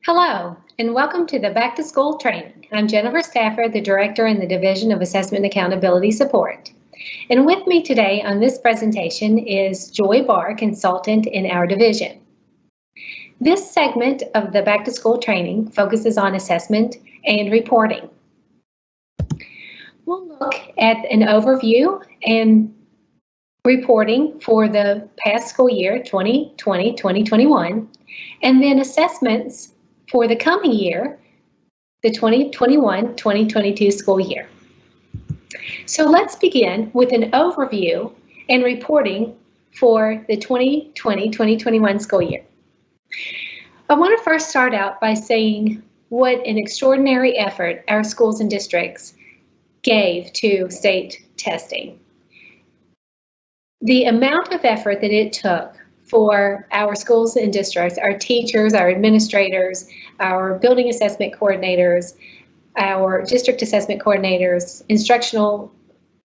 Hello, and welcome to the Back to School training. I'm Jennifer Stafford, the Director in the Division of Assessment and Accountability Support. And with me today on this presentation is Joy Barr, consultant in our division. This segment of the Back to School training focuses on assessment and reporting. We'll look at an overview and reporting for the past school year, 2020-2021, and then assessments for the coming year, the 2021-2022 school year. So let's begin with an overview and reporting for the 2020-2021 school year. I want to first start out by saying what an extraordinary effort our schools and districts gave to state testing. The amount of effort that it took for our schools and districts, our teachers, our administrators, our building assessment coordinators, our district assessment coordinators, instructional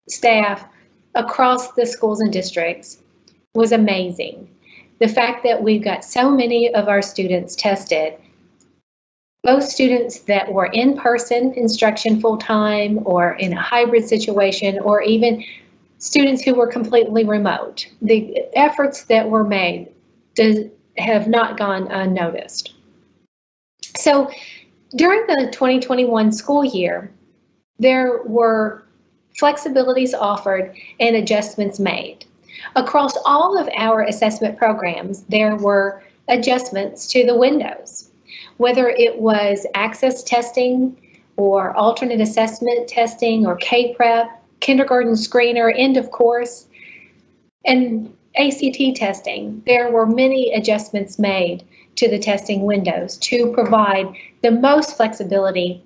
staff across the schools and districts was amazing. The fact that we've got so many of our students tested, both students that were in-person instruction full-time or in a hybrid situation, or even students who were completely remote. The efforts that were made have not gone unnoticed. So during the 2021 school year, there were flexibilities offered and adjustments made. Across all of our assessment programs, there were adjustments to the windows, whether it was access testing or alternate assessment testing or K-Prep, kindergarten screener, end of course, and ACT testing. There were many adjustments made to the testing windows to provide the most flexibility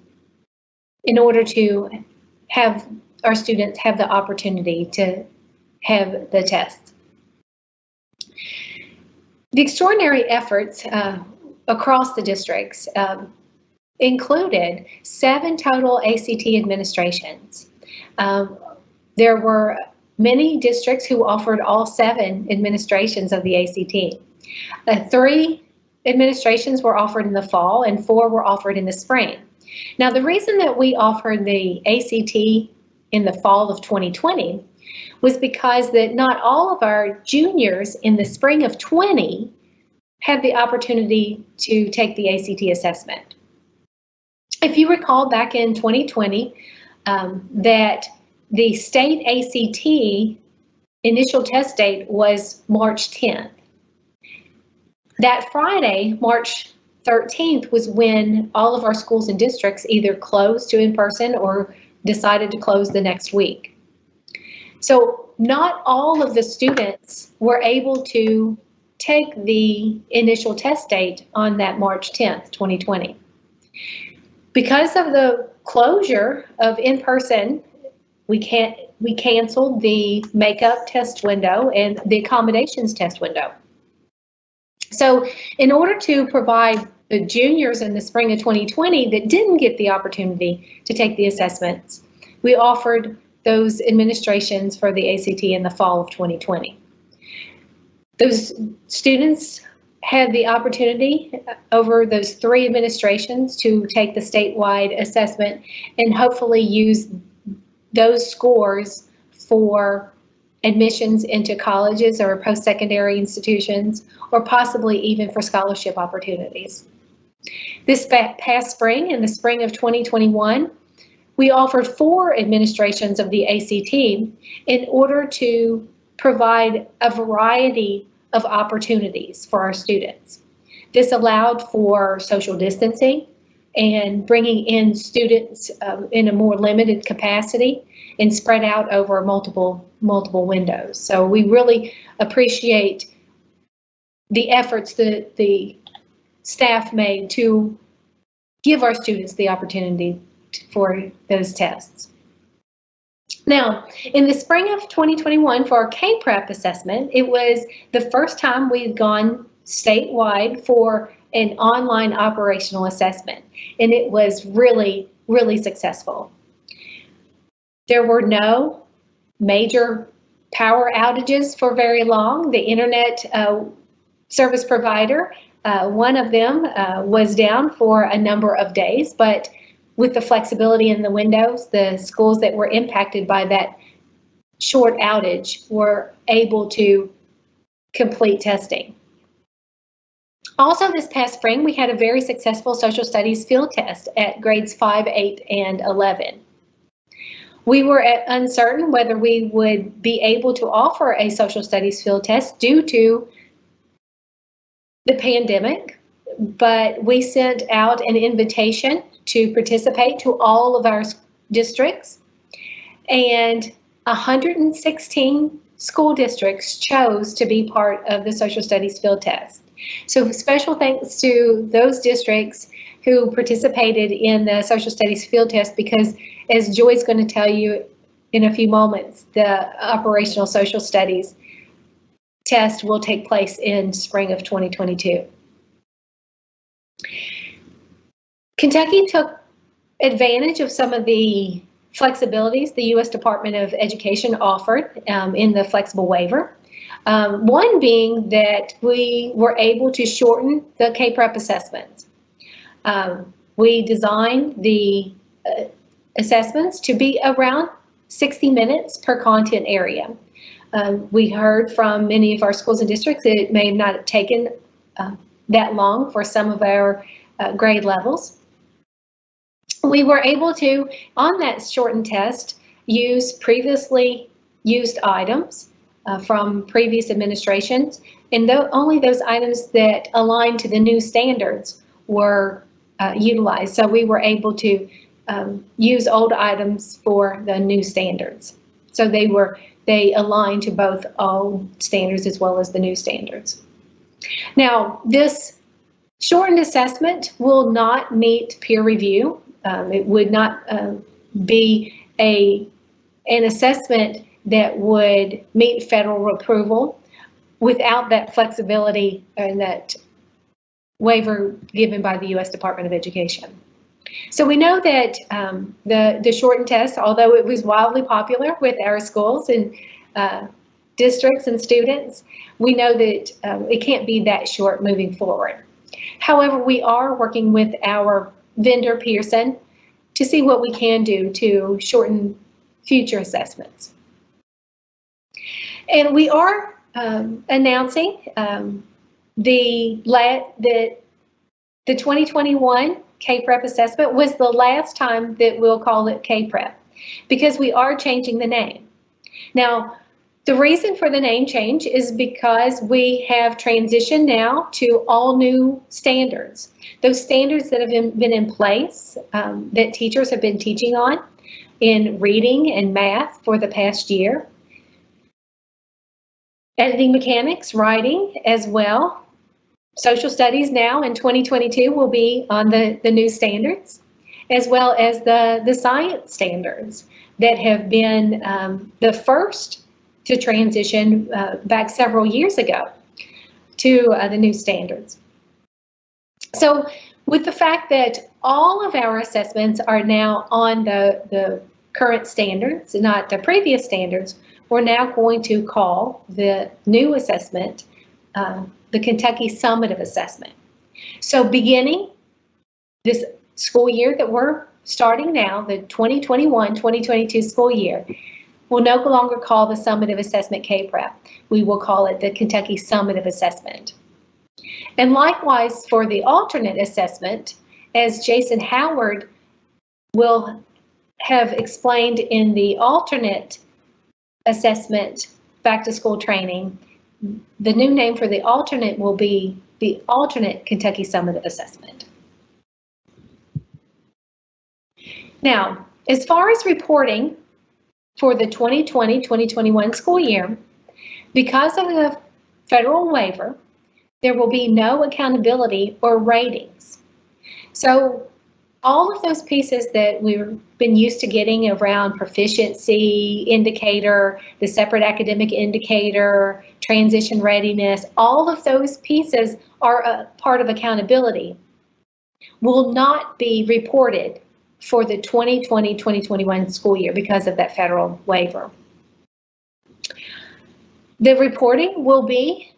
in order to have our students have the opportunity to have the tests. The extraordinary efforts across the districts included 7 total ACT administrations. There were many districts who offered all 7 administrations of the ACT. 3 administrations were offered in the fall and 4 were offered in the spring. Now, the reason that we offered the ACT in the fall of 2020 was because that not all of our juniors in the spring of 20 had the opportunity to take the ACT assessment. If you recall back in 2020, that the state ACT initial test date was March 10th. That Friday, March 13th, was when all of our schools and districts either closed to in-person or decided to close the next week. So not all of the students were able to take the initial test date on that March 10th, 2020. Because of the closure of in-person, we canceled the makeup test window and the accommodations test window. So in order to provide the juniors in the spring of 2020 that didn't get the opportunity to take the assessments, we offered those administrations for the ACT in the fall of 2020. Those students had the opportunity over those 3 administrations to take the statewide assessment and hopefully use those scores for admissions into colleges or post-secondary institutions, or possibly even for scholarship opportunities. This past spring, in the spring of 2021, we offered 4 administrations of the ACT in order to provide a variety of opportunities for our students. This allowed for social distancing and bringing in students in a more limited capacity and spread out over multiple windows. So we really appreciate the efforts that the staff made to give our students the opportunity for those tests. Now, in the spring of 2021 for our K-Prep assessment, it was the first time we'd gone statewide for an online operational assessment, and it was really, really successful. There were no major power outages for very long. The internet service provider One of them was down for a number of days, but with the flexibility in the windows, the schools that were impacted by that short outage were able to complete testing. Also, this past spring, we had a very successful social studies field test at grades 5, 8, and 11. We were uncertain whether we would be able to offer a social studies field test due to the pandemic, but we sent out an invitation to participate to all of our districts, and 116 school districts chose to be part of the social studies field test. So special thanks to those districts who participated in the social studies field test, because as Joy's going to tell you in a few moments, the operational social studies test will take place in spring of 2022. Kentucky took advantage of some of the flexibilities the U.S. Department of Education offered in the flexible waiver. One being that we were able to shorten the K-Prep assessments. We designed the assessments to be around 60 minutes per content area. We heard from many of our schools and districts that it may not have taken that long for some of our grade levels. We were able to, on that shortened test, use previously used items from previous administrations, and only those items that aligned to the new standards were utilized. So we were able to use old items for the new standards. So they align to both old standards as well as the new standards. Now, this shortened assessment will not meet peer review. It would not be an assessment that would meet federal approval without that flexibility and that waiver given by the U.S. Department of Education. So we know that the shortened test, although it was wildly popular with our schools and districts and students, we know that it can't be that short moving forward. However, we are working with our vendor Pearson to see what we can do to shorten future assessments. And we are announcing the 2021 K-Prep assessment was the last time that we'll call it K-Prep, because we are changing the name. Now, the reason for the name change is because we have transitioned now to all new standards. Those standards that have been in place, that teachers have been teaching on in reading and math for the past year. Editing mechanics, writing as well. Social studies now in 2022 will be on the new standards, as well as the science standards that have been the first to transition back several years ago to the new standards. So with the fact that all of our assessments are now on the current standards, not the previous standards, we're now going to call the new assessment the Kentucky Summative Assessment. So beginning this school year that we're starting now, the 2021-2022 school year, we'll no longer call the Summative Assessment K-Prep. We will call it the Kentucky Summative Assessment. And likewise for the alternate assessment, as Jason Howard will have explained in the alternate assessment back to school training, the new name for the alternate will be the alternate Kentucky Summative Assessment. Now, as far as reporting for the 2020-2021 school year, because of the federal waiver, there will be no accountability or ratings. So all of those pieces that we've been used to getting around proficiency indicator, the separate academic indicator, transition readiness, all of those pieces are a part of accountability, will not be reported for the 2020-2021 school year because of that federal waiver. The reporting will be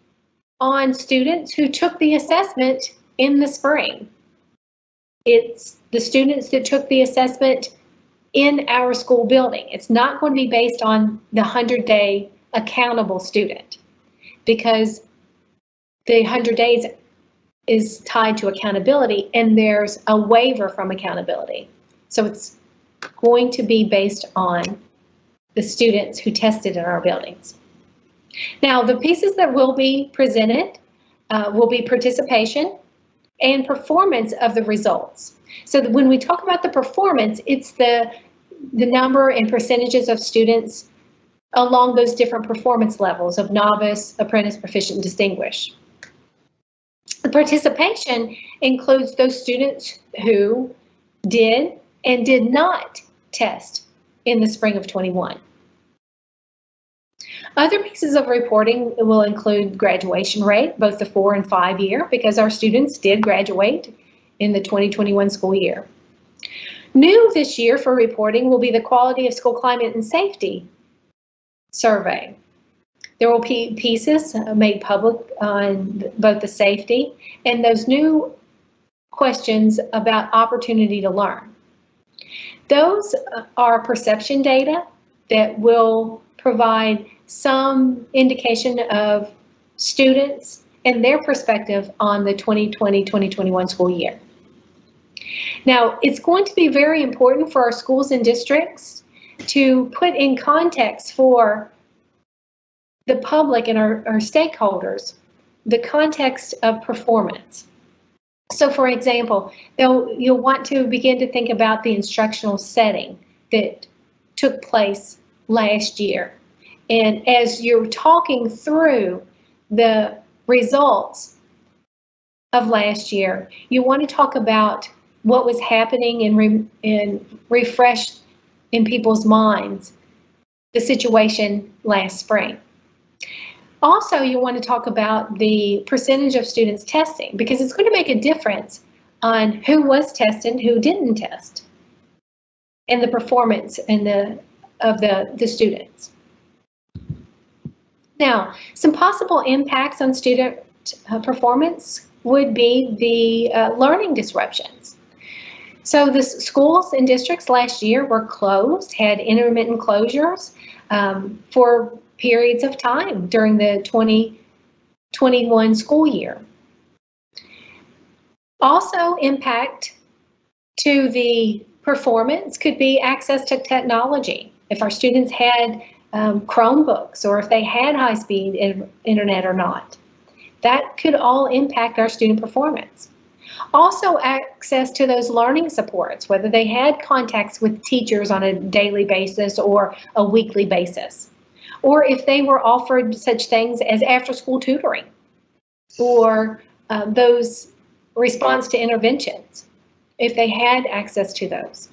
on students who took the assessment in the spring. It's the students that took the assessment in our school building. It's not going to be based on the 100-day accountable student, because the 100 days is tied to accountability and there's a waiver from accountability. So it's going to be based on the students who tested in our buildings. Now, the pieces that will be presented will be participation and performance of the results. So that when we talk about the performance, it's the number and percentages of students along those different performance levels of novice, apprentice, proficient, and distinguished. The participation includes those students who did and did not test in the spring of 21. Other pieces of reporting will include graduation rate, both the 4 and 5 year, because our students did graduate in the 2021 school year. New this year for reporting will be the quality of school climate and safety survey. There will be pieces made public on both the safety and those new questions about opportunity to learn. Those are perception data that will provide some indication of students and their perspective on the 2020-2021 school year. Now, it's going to be very important for our schools and districts to put in context for the public and our stakeholders the context of performance. So, for example, you'll want to begin to think about the instructional setting that took place last year. And as you're talking through the results of last year, you want to talk about what was happening and refresh in people's minds the situation last spring. Also, you want to talk about the percentage of students testing, because it's going to make a difference on who was tested, who didn't test, and the performance of the students. Now, some possible impacts on student performance would be the learning disruptions. So the schools and districts last year were closed, had intermittent closures for periods of time during the 2021 school year. Also, impact to the performance could be access to technology. If our students had Chromebooks, or if they had high-speed internet or not. That could all impact our student performance. Also, access to those learning supports, whether they had contacts with teachers on a daily basis or a weekly basis, or if they were offered such things as after-school tutoring or those response to interventions, if they had access to those.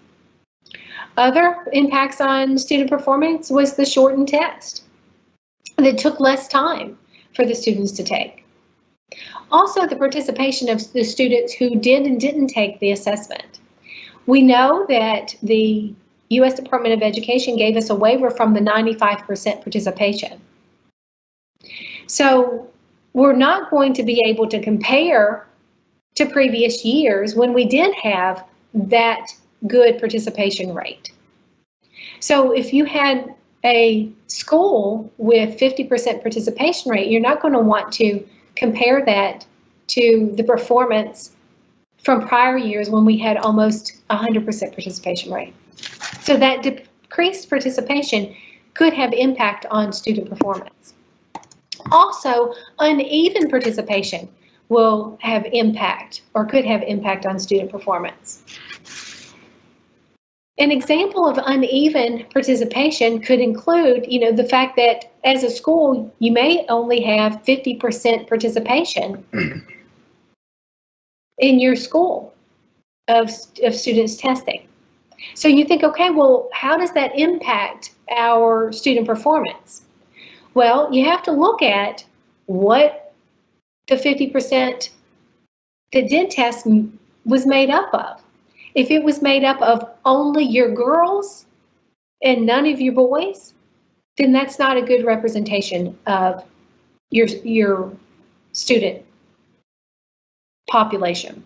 Other impacts on student performance was the shortened test that took less time for the students to take. Also, the participation of the students who did and didn't take the assessment. We know that the U.S. Department of Education gave us a waiver from the 95% participation. So we're not going to be able to compare to previous years when we did have that good participation rate. So if you had a school with 50% participation rate, you're not going to want to compare that to the performance from prior years when we had almost 100% participation rate. So that decreased participation could have impact on student performance. Also, uneven participation will have impact or could have impact on student performance. An example of uneven participation could include, the fact that as a school, you may only have 50% participation in your school of students testing. So you think, okay, well, how does that impact our student performance? Well, you have to look at what the 50% that did test was made up of. If it was made up of only your girls and none of your boys, then that's not a good representation of your student population.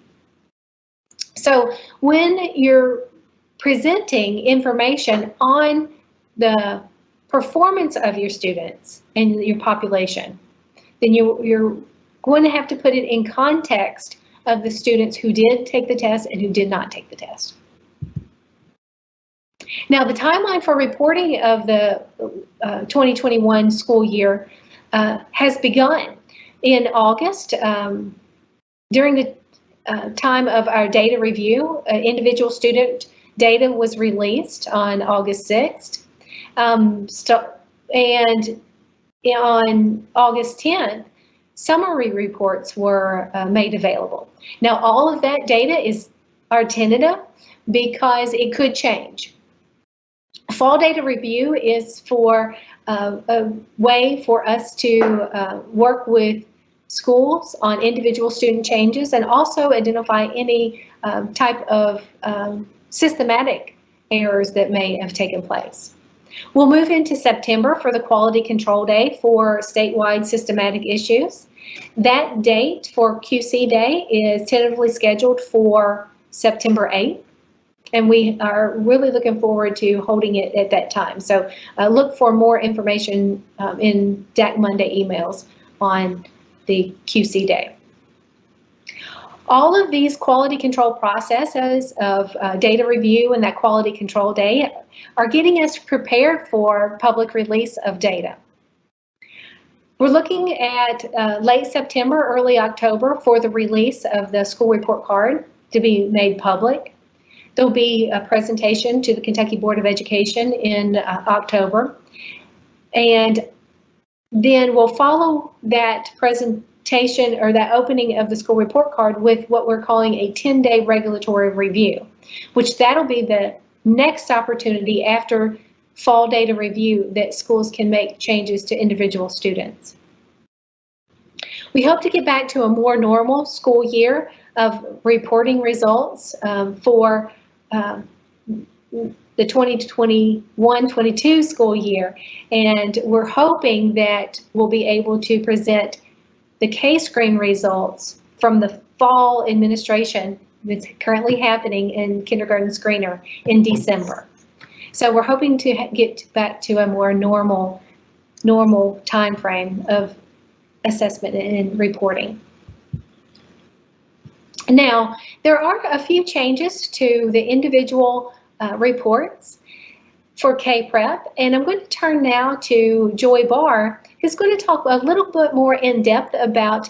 So when you're presenting information on the performance of your students and your population, then you're going to have to put it in context of the students who did take the test and who did not take the test. Now, the timeline for reporting of the 2021 school year has begun. In August, during the time of our data review, individual student data was released on August 6th. And on August 10th, summary reports were made available. Now, all of that data are tentative because it could change. Fall data review is for a way for us to work with schools on individual student changes and also identify any type of systematic errors that may have taken place. We'll move into September for the Quality Control Day for statewide systematic issues. That date for QC Day is tentatively scheduled for September 8th, and we are really looking forward to holding it at that time. So look for more information in DAC Monday emails on the QC Day. All of these quality control processes of data review and that quality control day are getting us prepared for public release of data. We're looking at late September, early October for the release of the school report card to be made public. There'll be a presentation to the Kentucky Board of Education in October. And then we'll follow that presentation or that opening of the school report card with what we're calling a 10-day regulatory review, which that'll be the next opportunity after fall data review that schools can make changes to individual students. We hope to get back to a more normal school year of reporting results for the 2021-22 school year, and we're hoping that we'll be able to present the K-Screen results from the fall administration that's currently happening in Kindergarten Screener in December. So we're hoping to get back to a more normal time frame of assessment and reporting. Now, there are a few changes to the individual reports for K-Prep, and I'm going to turn now to Joy Barr, who's going to talk a little bit more in depth about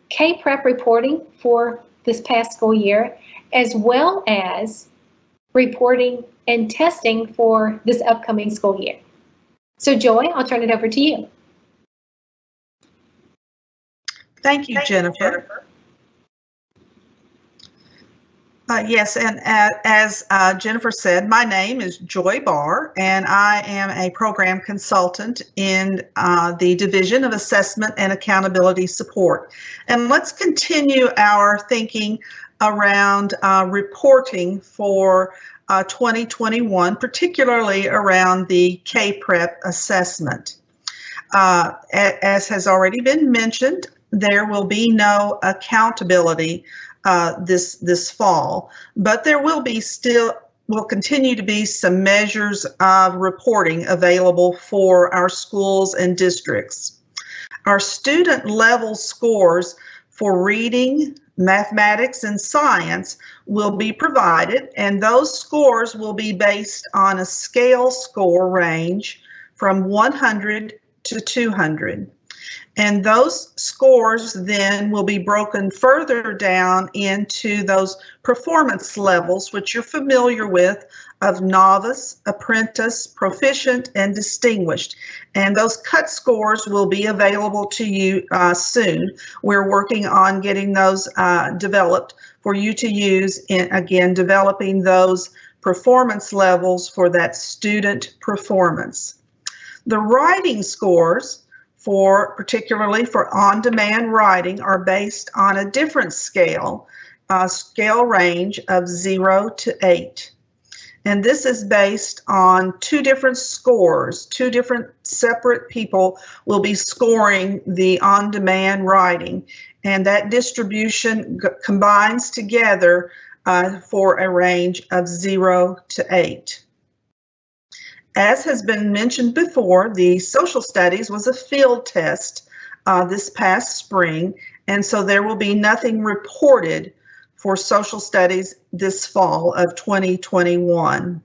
K-Prep reporting for this past school year, as well as reporting and testing for this upcoming school year. So Joy, I'll turn it over to you. Thank you, Jennifer. Yes, and as Jennifer said, my name is Joy Barr, and I am a program consultant in the Division of Assessment and Accountability Support. And let's continue our thinking around reporting for 2021, particularly around the K-Prep assessment. As has already been mentioned, there will be no accountability this fall, but there will continue to be some measures of reporting available for our schools and districts. Our student level scores for reading, mathematics, and science will be provided, and those scores will be based on a scale score range from 100 to 200. And those scores then will be broken further down into those performance levels, which you're familiar with, of novice, apprentice, proficient, and distinguished. And those cut scores will be available to you soon. We're working on getting those developed for you to use in, again, developing those performance levels for that student performance. The writing scores, particularly for on-demand writing, are based on a different scale range of 0 to 8. And this is based on two different scores. Two different separate people will be scoring the on-demand writing. And that distribution combines together for a range of 0 to 8. As has been mentioned before, the social studies was a field test this past spring, and so there will be nothing reported for social studies this fall of 2021.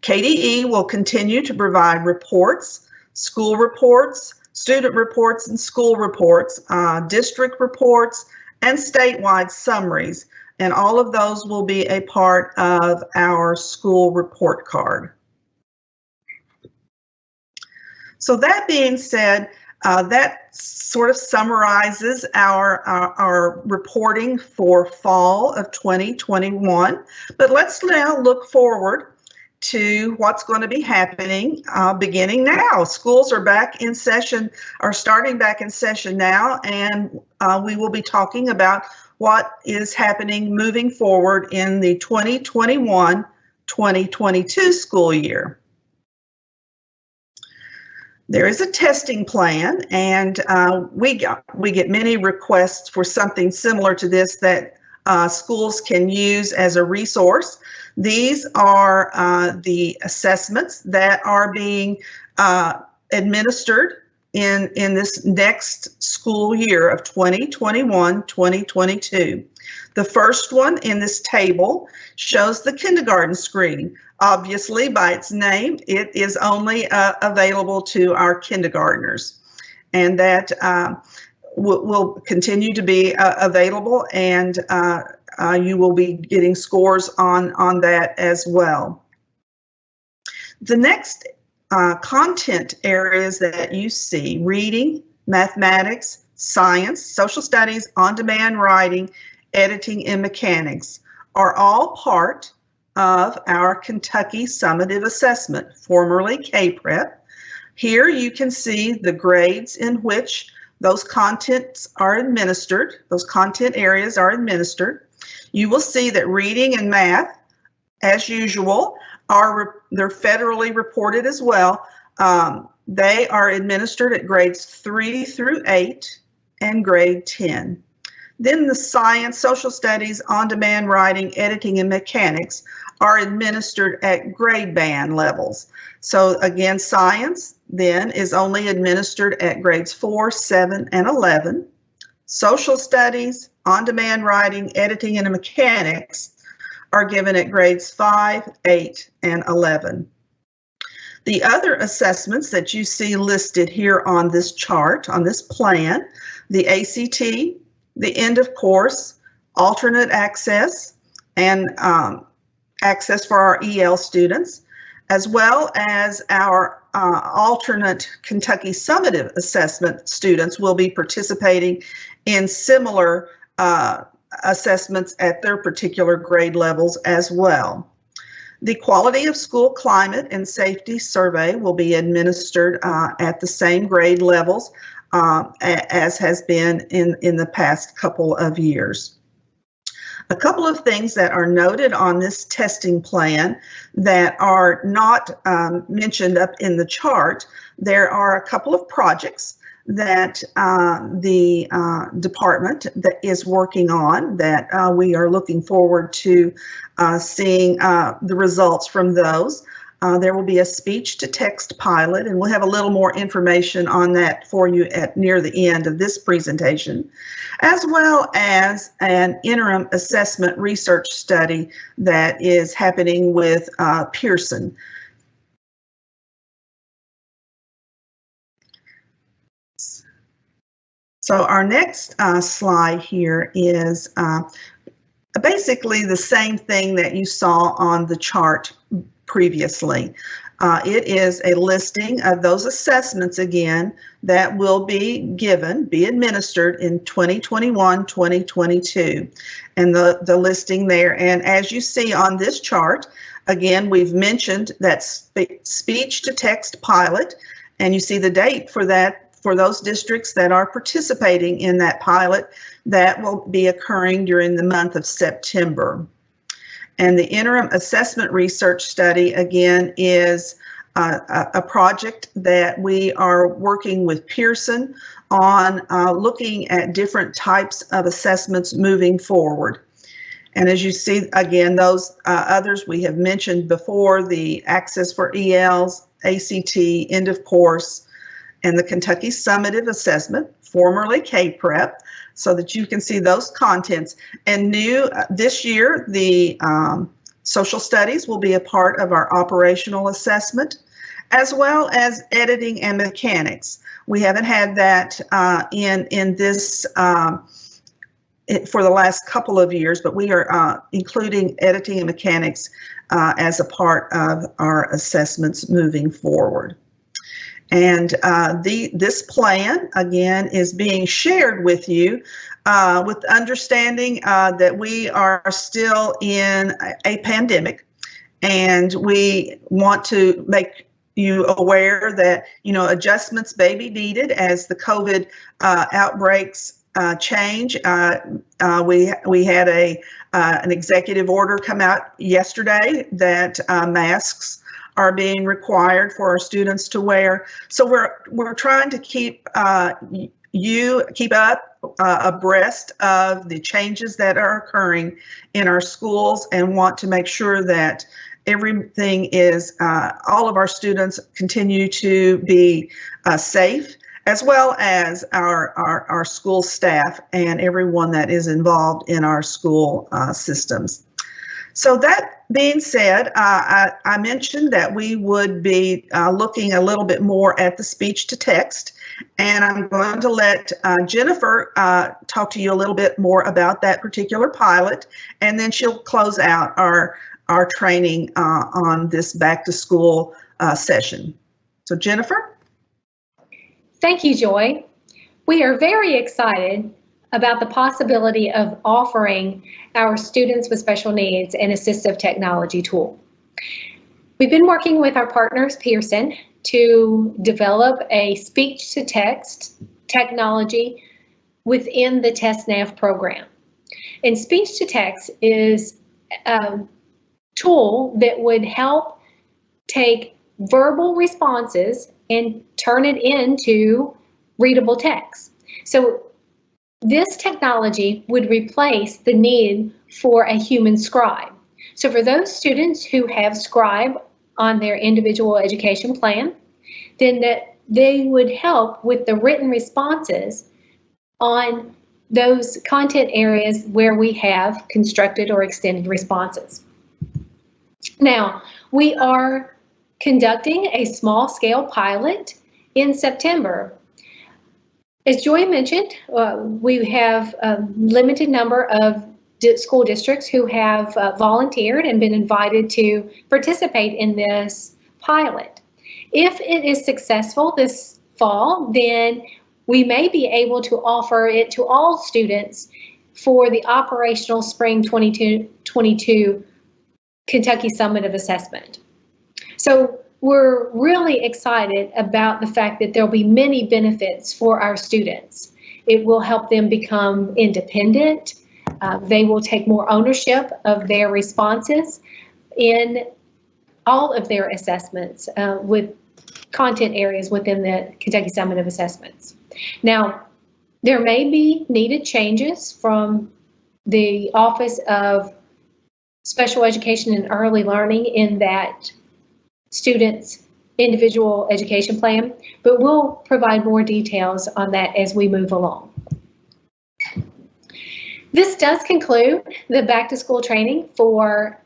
KDE will continue to provide reports, school reports, student reports and school reports, district reports, and statewide summaries, and all of those will be a part of our school report card. So that being said, that sort of summarizes our reporting for fall of 2021. But let's now look forward to what's going to be happening beginning now. Schools are back in session, are starting back in session now, and we will be talking about what is happening moving forward in the 2021-2022 school year. There is a testing plan, and we get many requests for something similar to this that schools can use as a resource. These are the assessments that are being administered in this next school year of 2021-2022. The first one in this table shows the kindergarten screen. Obviously, by its name, it is only available to our kindergartners, and that will continue to be available, and you will be getting scores on that as well. The next content areas that you see, reading, mathematics, science, social studies, on-demand writing, editing, and mechanics, are all part of our Kentucky Summative Assessment, formerly K-Prep. Here you can see the grades in which those contents are administered, those content areas are administered. You will see that reading and math, as usual, they're federally reported as well. They are administered at grades 3 through 8 and grade 10. Then the science, social studies, on-demand writing, editing, and mechanics are administered at grade band levels. So again, science then is only administered at grades 4, 7, and 11. Social studies, on-demand writing, editing, and mechanics are given at grades 5, 8, and 11. The other assessments that you see listed here on this chart, on this plan, the ACT, the end of course, alternate access, and access for our EL students, as well as our alternate Kentucky Summative Assessment students will be participating in similar assessments at their particular grade levels as well. The Quality of School Climate and Safety Survey will be administered at the same grade levels as has been in the past couple of years. A couple of things that are noted on this testing plan that are not mentioned up in the chart. There are a couple of projects that the department that is working on that we are looking forward to seeing the results from those. There will be a speech-to-text pilot, and we'll have a little more information on that for you near the end of this presentation, as well as an interim assessment research study that is happening with Pearson. So our next slide here is basically the same thing that you saw on the chart previously. It is a listing of those assessments again that will be administered in 2021-2022, and the listing there. And as you see on this chart, again, we've mentioned that speech-to-text pilot, and you see the date for that. For those districts that are participating in that pilot, that will be occurring during the month of September. And the interim assessment research study, again, is a project that we are working with Pearson on looking at different types of assessments moving forward. And as you see, again, those others we have mentioned before, the Access for ELs, ACT, end of course, and the Kentucky Summative Assessment, formerly K-Prep, so that you can see those contents. And new this year, the social studies will be a part of our operational assessment, as well as editing and mechanics. We haven't had that in this for the last couple of years, but we are including editing and mechanics as a part of our assessments moving forward. And this plan, again, is being shared with you with understanding that we are still in a pandemic, and we want to make you aware that, adjustments may be needed as the COVID outbreaks change. We had an executive order come out yesterday that masks are being required for our students to wear. So we're trying to keep keep up abreast of the changes that are occurring in our schools, and want to make sure that everything is, all of our students continue to be safe, as well as our school staff and everyone that is involved in our school systems. So that being said, I mentioned that we would be looking a little bit more at the speech to text, and I'm going to let Jennifer talk to you a little bit more about that particular pilot, and then she'll close out our training on this back to school session. So Jennifer? Thank you, Joy. We are very excited about the possibility of offering our students with special needs an assistive technology tool. We've been working with our partners, Pearson, to develop a speech-to-text technology within the TestNav program. And speech-to-text is a tool that would help take verbal responses and turn it into readable text. So this technology would replace the need for a human scribe. So for those students who have scribe on their individual education plan, then that they would help with the written responses on those content areas where we have constructed or extended responses. Now, we are conducting a small-scale pilot in September. As Joy mentioned, we have a limited number of school districts who have volunteered and been invited to participate in this pilot. If it is successful this fall, then we may be able to offer it to all students for the operational spring 2022 Kentucky Summative Assessment. So we're really excited about the fact that there'll be many benefits for our students. It will help them become independent. They will take more ownership of their responses in all of their assessments with content areas within the Kentucky Summative Assessments. Now, there may be needed changes from the Office of Special Education and Early Learning in that students' individual education plan, but we'll provide more details on that as we move along. This does conclude the back to school training for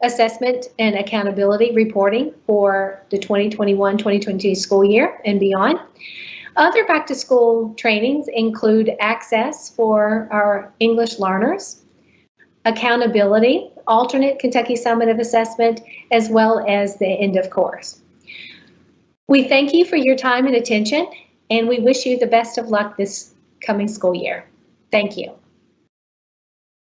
assessment and accountability reporting for the 2021-2022 school year and beyond. Other back to school trainings include access for our English learners, accountability, alternate Kentucky Summative Assessment, as well as the end of course. We thank you for your time and attention, and we wish you the best of luck this coming school year. Thank you.